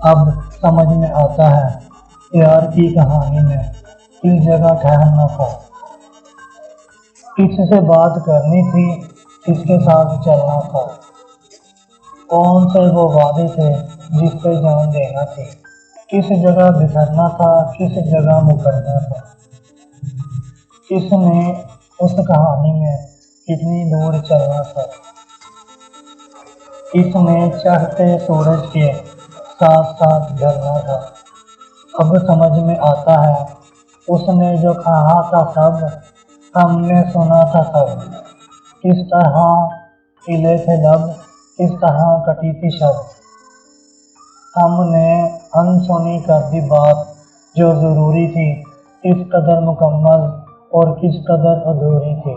अब समझ में आता है प्यार की कहानी में किस जगह ठहरना था, किससे बात करनी थी, किसके साथ चलना था, कौन से वो वादे थे जिस पे जान देना थी, किस जगह बिखरना था, किस जगह मुकरना था, किसने उस कहानी में कितनी दूर चलना था, किसने चढ़ते सूरज के साथ साथ ढलना था। अब समझ में आता है उसने जो कहा था सब हमने सुना था सब, किस तरह खिले थे लब, किस तरह कटी थी शब। हमने अनसुनी कर दी बात जो ज़रूरी थी, किस कदर मुकम्मल और किस कदर अधूरी थी।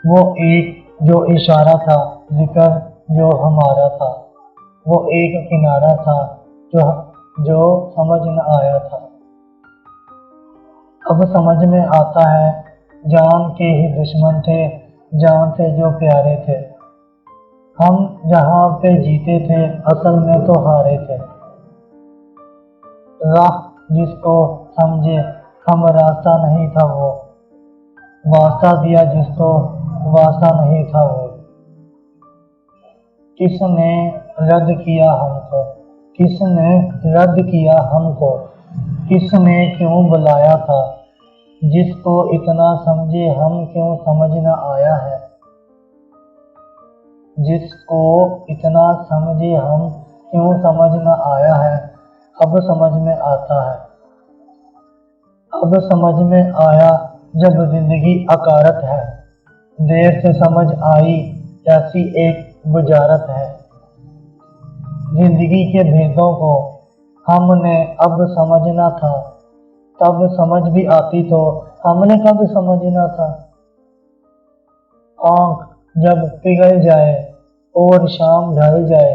वो एक जो इशारा था, जिक्र जो हमारा था, वो एक किनारा था जो समझ न आया था। अब समझ में आता है जान के ही दुश्मन थे, जान से जो प्यारे थे। हम जहाँ पे जीते थे असल में तो हारे थे। राह जिसको समझे हम रास्ता नहीं था वो, वास्ता दिया जिसको वास्ता नहीं था वो। किसने रद्द किया हमको, किसने रद्द किया हमको, किसने क्यों बुलाया था, जिसको इतना समझे हम क्यों समझ न आया है, जिसको इतना समझे हम क्यों समझ न आया है। अब समझ में आता है, अब समझ में आया जब जिंदगी अकारत है, देर से समझ आई ऐसी एक बुजारत है। जिंदगी के भेदों को हमने अब समझना था, तब समझ भी आती तो हमने कब समझना था। आँख जब पिघल जाए और शाम ढल जाए,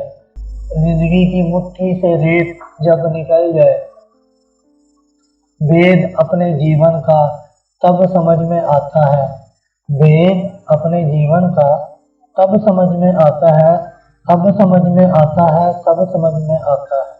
जिंदगी की मुट्ठी से रेत जब निकल जाए, भेद अपने जीवन का तब समझ में आता है, भेद अपने जीवन का तब समझ में आता है, अब समझ में आता है, तब समझ में आता है।